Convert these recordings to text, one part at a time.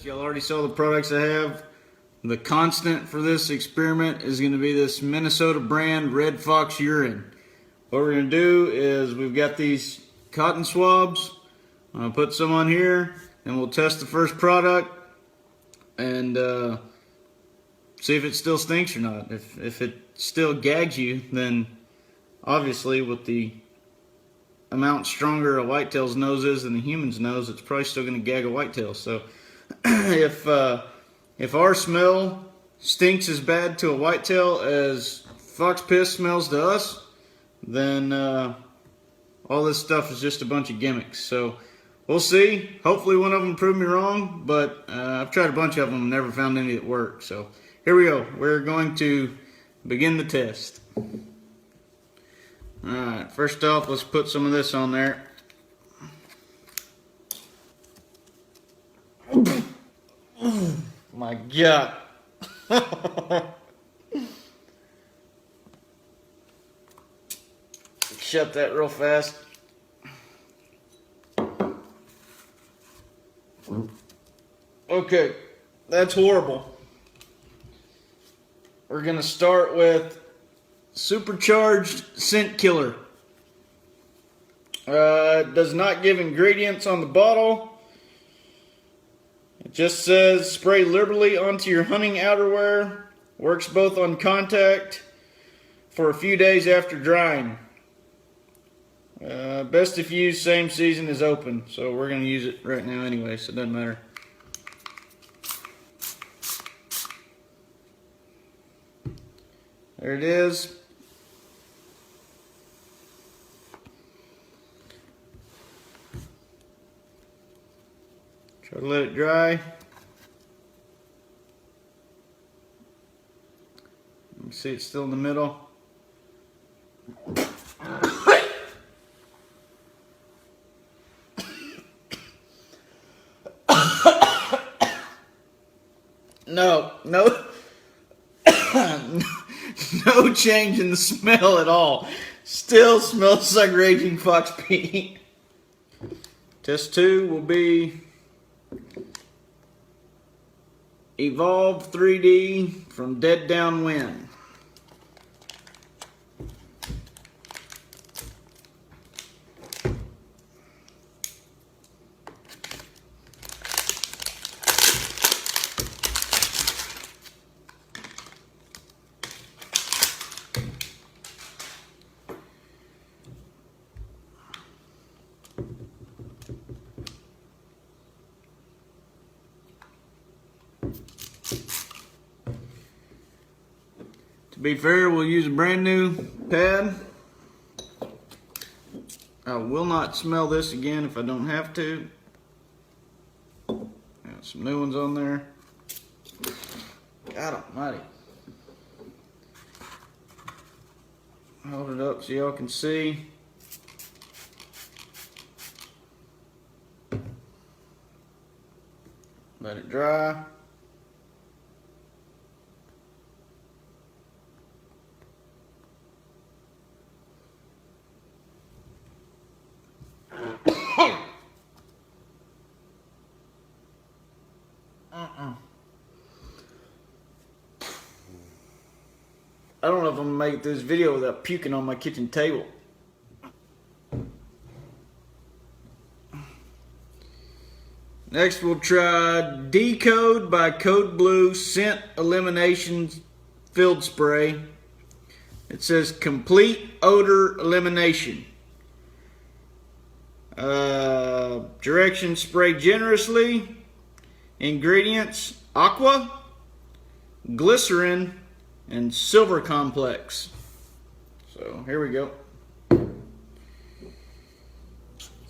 Y'all already saw the products I have. The constant for this experiment is going to be this Minnesota brand Red Fox urine. What we're going to do is we've got these cotton swabs. I'm going to put some on here and we'll test the first product and see if it still stinks or not. If it still gags you, then obviously with the amount stronger a whitetail's nose is than the human's nose, it's probably still going to gag a whitetail. So if our smell stinks as bad to a whitetail as fox piss smells to us, then all this stuff is just a bunch of gimmicks. So we'll see. Hopefully one of them proved me wrong, but I've tried a bunch of them and never found any that work. So here we go. We're going to begin the test. Alright, first off, let's put some of this on there. My God. Shut that real fast. Okay, that's horrible. We're going to start with Supercharged Scent Killer. It does not give ingredients on the bottle. It just says spray liberally onto your hunting outerwear. Works both on contact for a few days after drying. Best if used same season as open. So we're going to use it right now anyway, so it doesn't matter. There it is. Try to let it dry. Let me see, it's still in the middle. No change in the smell at all. Still smells like raging fox pee. Test 2 will be Evolve 3D from Dead Downwind. To be fair, we'll use a brand new pad. I will not smell this again if I don't have to. Got some new ones on there. God almighty. Hold it up so y'all can see. Let it dry. I don't know if I'm gonna make this video without puking on my kitchen table. Next we'll try Decode by Code Blue Scent Elimination Field Spray. It says complete odor elimination. Directions: spray generously. Ingredients: aqua, glycerin, and silver complex. So here we go.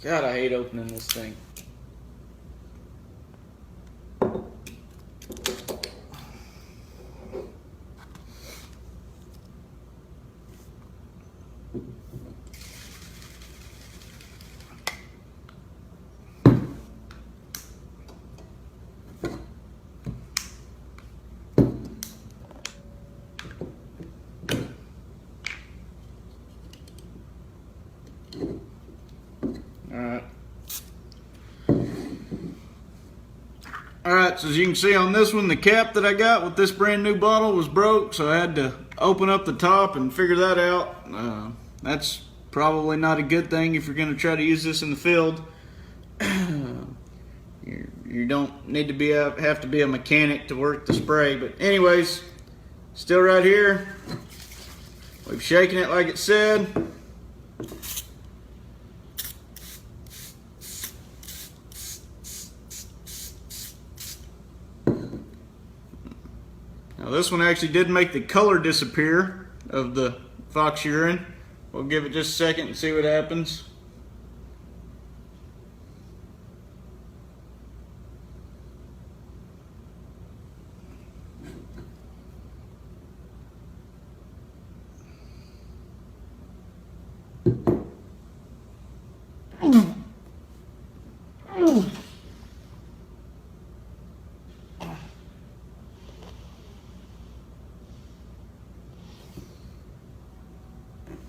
God, I hate opening this thing. Alright. Alright, so as you can see on this one, the cap that I got with this brand new bottle was broke, so I had to open up the top and figure that out. That's probably not a good thing if you're going to try to use this in the field. You don't need to have to be a mechanic to work the spray, but anyways, still right here. We've shaken it like it said. Now this one actually did make the color disappear of the fox urine. We'll give it just a second and see what happens.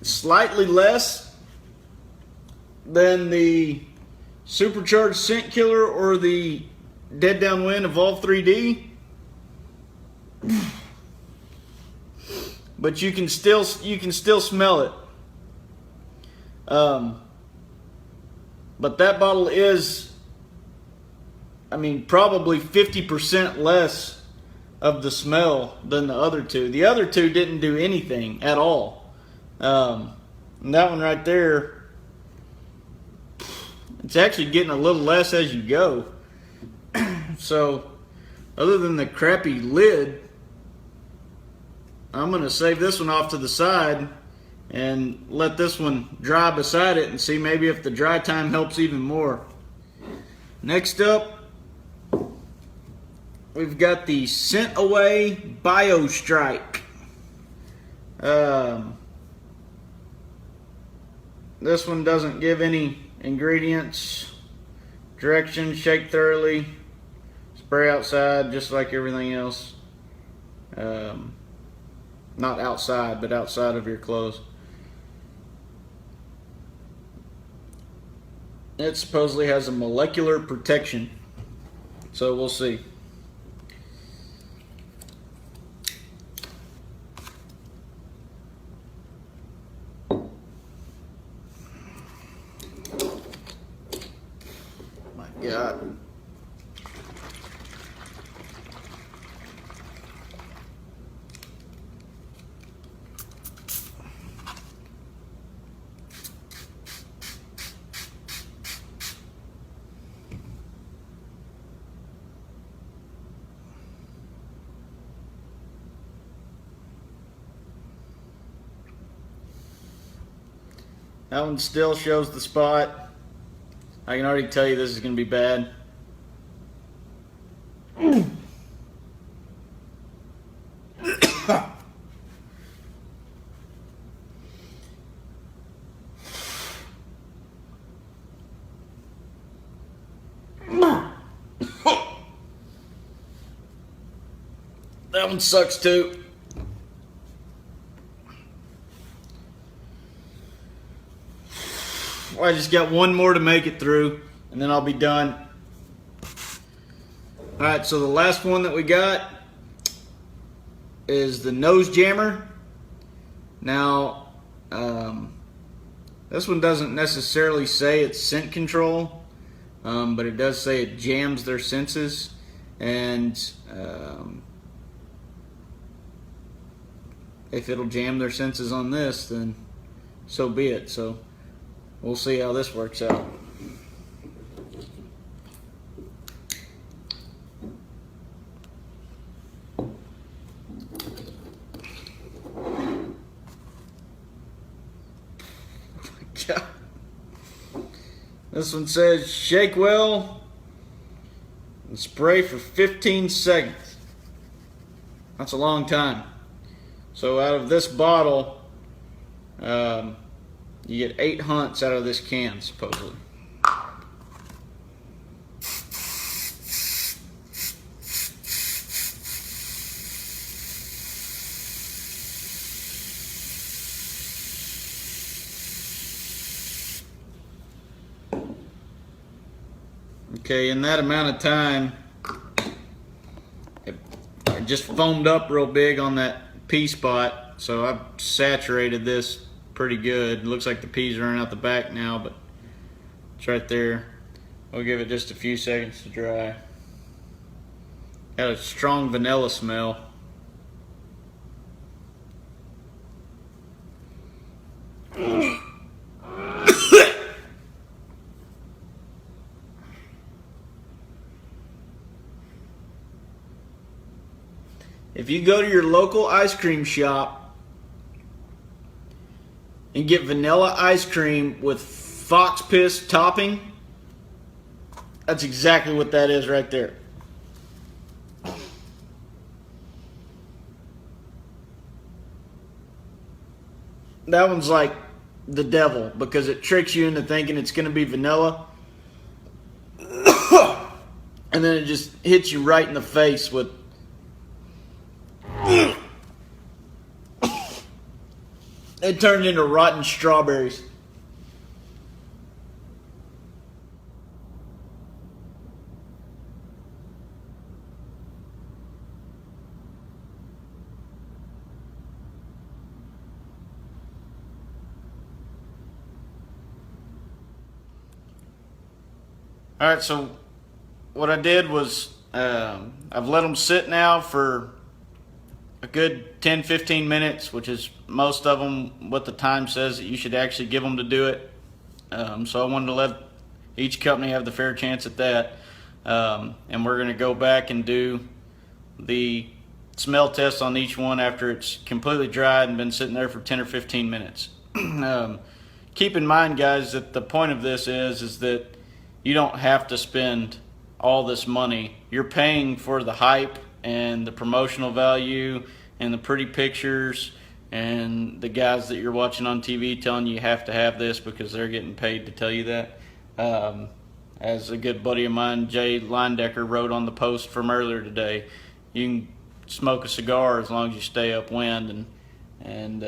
Slightly less than the Supercharged Scent Killer or the Dead Downwind Evolve 3D, but you can still smell it. But that bottle is, I mean, probably 50% less of the smell than the other two. The other two didn't do anything at all. And that one right there, it's actually getting a little less as you go. So, other than the crappy lid, I'm going to save this one off to the side and let this one dry beside it and see maybe if the dry time helps even more. Next up, we've got the Scent Away Bio Strike. This one doesn't give any ingredients. Directions: shake thoroughly, spray outside just like everything else. Not outside, but outside of your clothes. It supposedly has a molecular protection, so we'll see. God. That one still shows the spot. I can already tell you this is going to be bad. That one sucks too. I just got one more to make it through, and then I'll be done. Alright, so the last one that we got is the Nose Jammer. Now, this one doesn't necessarily say it's scent control, but it does say it jams their senses, and if it'll jam their senses on this, then so be it. So we'll see how this works out. God. This one says shake well and spray for 15 seconds. That's a long time. So out of this bottle, you get 8 hunts out of this can, supposedly. Okay, in that amount of time, just foamed up real big on that pea spot, so I've saturated this pretty good. It looks like the peas are running out the back now, but it's right there. We'll give it just a few seconds to dry. Got a strong vanilla smell. If you go to your local ice cream shop and get vanilla ice cream with fox piss topping, that's exactly what that is right there. That one's like the devil because it tricks you into thinking it's going to be vanilla. And then it just hits you right in the face with it turned into rotten strawberries. Alright, so what I did was I've let them sit now for a good 10-15 minutes, which is most of them what the time says that you should actually give them to do it. So I wanted to let each company have the fair chance at that. And we're going to go back and do the smell test on each one after it's completely dried and been sitting there for 10 or 15 minutes. Keep in mind, guys, that the point of this is that you don't have to spend all this money. You're paying for the hype and the promotional value and the pretty pictures and the guys that you're watching on TV telling you have to have this because they're getting paid to tell you that. As a good buddy of mine, Jay Lindecker, wrote on the post from earlier today, you can smoke a cigar as long as you stay upwind, and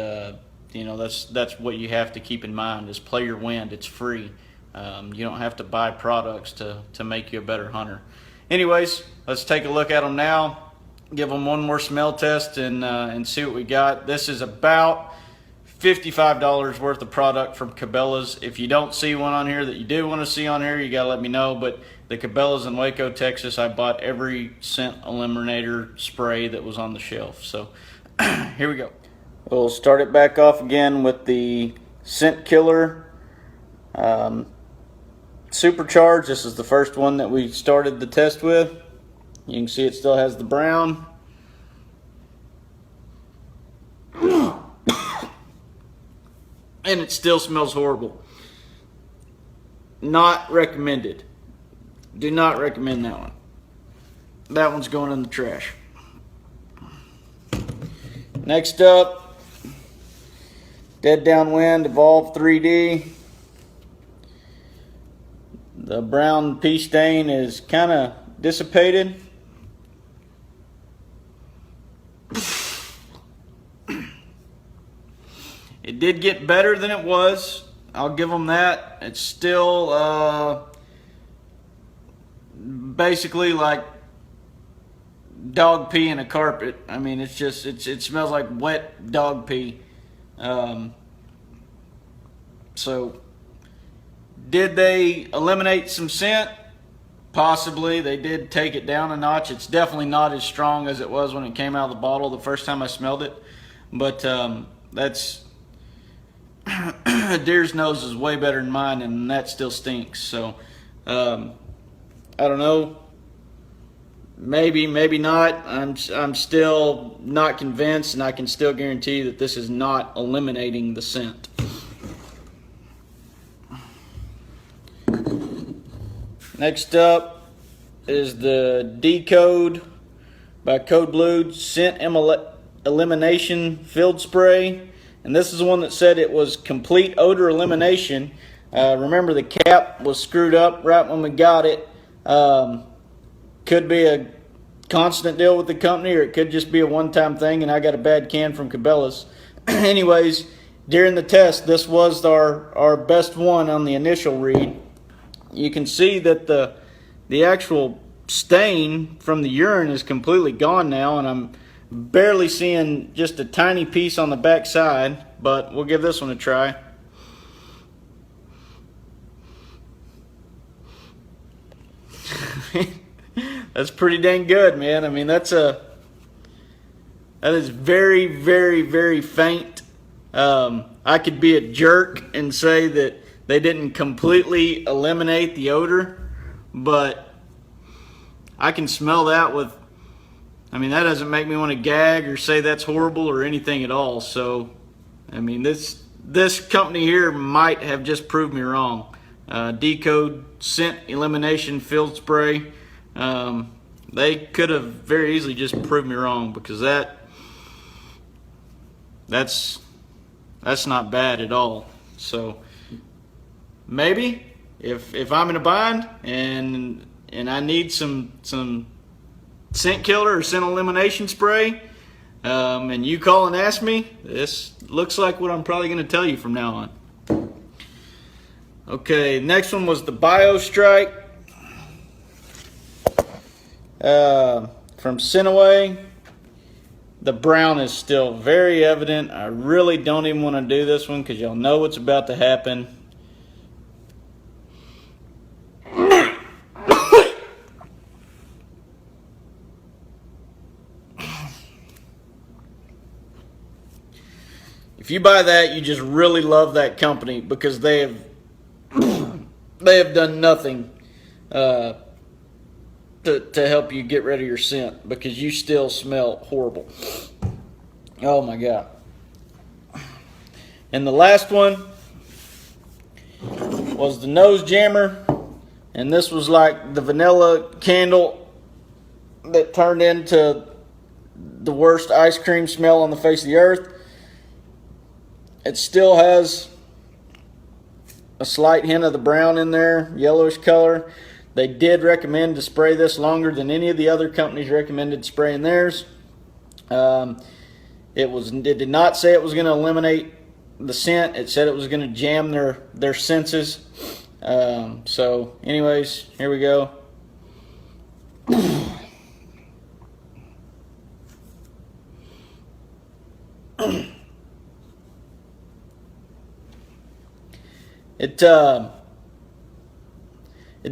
you know, that's what you have to keep in mind is play your wind. It's free. You don't have to buy products to make you a better hunter. Anyways, let's take a look at them now. Give them one more smell test and see what we got. This is about $55 worth of product from Cabelas. If you don't see one on here that you do want to see on here, you got to let me know. But the Cabelas in Waco, Texas, I bought every scent eliminator spray that was on the shelf. So here we go. We'll start it back off again with the scent killer. Supercharged. This is the first one that we started the test with. You can see it still has the brown. And it still smells horrible. Not recommended. Do not recommend that one. That one's going in the trash. Next up, Dead Downwind Evolve 3D. The brown pea stain is kind of dissipated. It did get better than it was. I'll give them that. It's still basically like dog pee in a carpet. I mean, it's just it smells like wet dog pee. So did they eliminate some scent? Possibly. They did take it down a notch. It's definitely not as strong as it was when it came out of the bottle the first time I smelled it. But that's a deer's nose is way better than mine, and that still stinks. So I don't know. Maybe, maybe not. I'm still not convinced, and I can still guarantee that this is not eliminating the scent. Next up is the Decode by Code Blue Scent Elimination Field Spray. And this is the one that said it was complete odor elimination. Remember, the cap was screwed up right when we got it. Could be a constant deal with the company, or it could just be a one-time thing, and I got a bad can from Cabelas. Anyways, during the test, this was our best one on the initial read. You can see that the actual stain from the urine is completely gone now, and I'm barely seeing just a tiny piece on the back side, but we'll give this one a try. That's pretty dang good, man. I mean, that is very, very, very faint. I could be a jerk and say that they didn't completely eliminate the odor, but I can smell that with, I mean, that doesn't make me want to gag or say that's horrible or anything at all. So, I mean, this company here might have just proved me wrong. Decode scent elimination field spray. They could have very easily just proved me wrong, because that's not bad at all. So maybe if I'm in a bind and I need some scent killer or scent elimination spray, and you call and ask me, this looks like what I'm probably going to tell you from now on. Okay, next one was the BioStrike from Scentaway. The brown is still very evident. I really don't even want to do this one because y'all know what's about to happen. If you buy that, you just really love that company, because they have done nothing to help you get rid of your scent, because you still smell horrible. Oh my God. And the last one was the nose jammer, and this was like the vanilla candle that turned into the worst ice cream smell on the face of the earth. It still has a slight hint of the brown in there, yellowish color. They did recommend to spray this longer than any of the other companies recommended spraying theirs. It did not say it was going to eliminate the scent. It said it was going to jam their senses. So anyways, here we go. It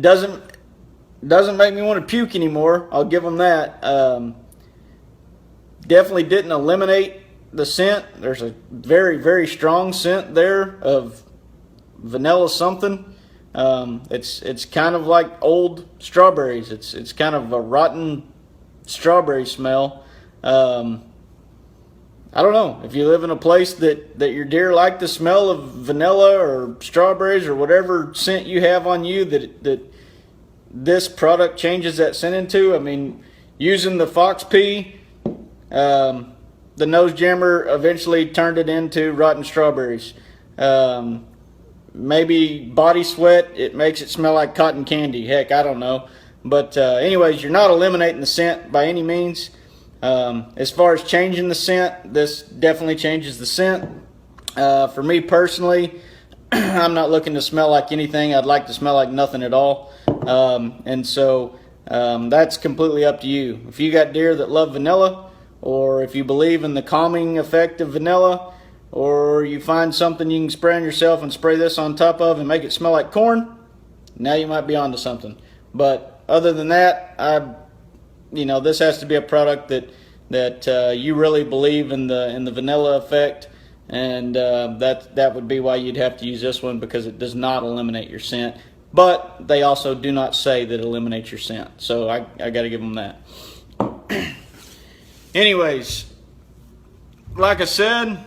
doesn't make me want to puke anymore. I'll give them that. Definitely didn't eliminate the scent. There's a very, very strong scent there of vanilla something. It's kind of like old strawberries. It's kind of a rotten strawberry smell. I don't know, if you live in a place that your deer like the smell of vanilla or strawberries or whatever scent you have on you that this product changes that scent into. I mean, using the Fox Pea, the nose jammer eventually turned it into rotten strawberries. Maybe body sweat, it makes it smell like cotton candy. Heck, I don't know. But anyways, you're not eliminating the scent by any means. As far as changing the scent, this definitely changes the scent. For me personally, I'm not looking to smell like anything. I'd like to smell like nothing at all. And so that's completely up to you. If you got deer that love vanilla, or if you believe in the calming effect of vanilla, or you find something you can spray on yourself and spray this on top of and make it smell like corn, now you might be onto something. But other than that, this has to be a product that you really believe in the vanilla effect, and that would be why you'd have to use this one, because it does not eliminate your scent. But they also do not say that it eliminates your scent, so I got to give them that. Anyways, like I said,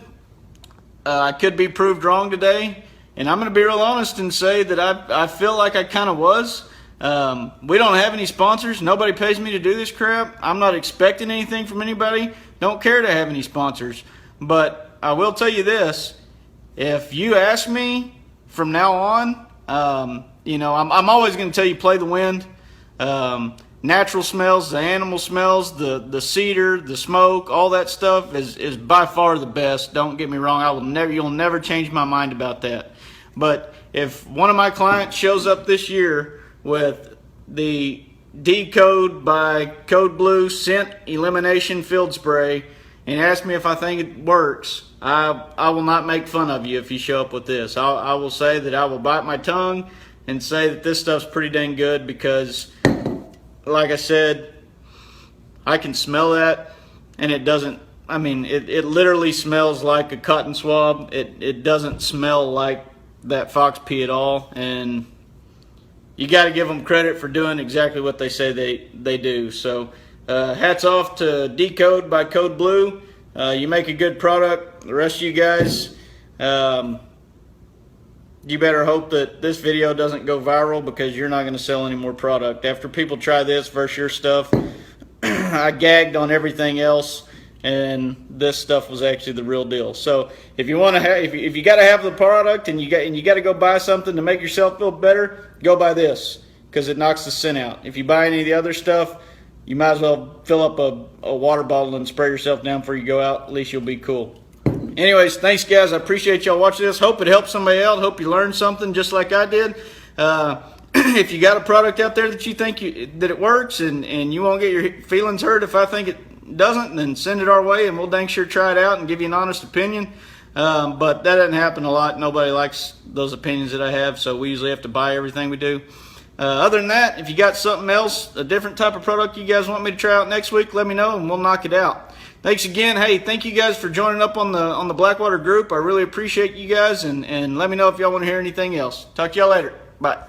I could be proved wrong today, and I'm going to be real honest and say that I feel like I kind of was. We don't have any sponsors. Nobody pays me to do this crap. I'm not expecting anything from anybody. Don't care to have any sponsors. But I will tell you this. If you ask me from now on, I'm always going to tell you play the wind. Natural smells, the animal smells, the cedar, the smoke, all that stuff is by far the best. Don't get me wrong. You'll never change my mind about that. But if one of my clients shows up this year with the Decode by Code Blue Scent Elimination Field Spray and ask me if I think it works, I will not make fun of you if you show up with this. I will say that I will bite my tongue and say that this stuff's pretty dang good because, like I said, I can smell that, and it doesn't, I mean, it literally smells like a cotton swab. It doesn't smell like that fox pee at all, and you got to give them credit for doing exactly what they say they do. So hats off to Decode by Code Blue. You make a good product. The rest of you guys, you better hope that this video doesn't go viral because you're not going to sell any more product. After people try this versus your stuff, I gagged on everything else, and this stuff was actually the real deal. So if you want to have, if you got to have the product and you got to go buy something to make yourself feel better, go buy this because it knocks the scent out. If you buy any of the other stuff, you might as well fill up a water bottle and spray yourself down before you go out. At least you'll be cool. Anyways, thanks guys. I appreciate y'all watching this. Hope it helped somebody out. Hope you learned something just like I did. If you got a product out there that you think that it works and you won't get your feelings hurt if I think it doesn't, then send it our way and we'll dang sure try it out and give you an honest opinion. But that doesn't happen a lot. Nobody likes those opinions that I have, so we usually have to buy everything we do. Other than that, if you got something else, a different type of product you guys want me to try out next week, let me know and we'll knock it out. Thanks again. Hey, thank you guys for joining up on the Blackwater group. I really appreciate you guys, and let me know if y'all want to hear anything else. Talk to y'all later. Bye.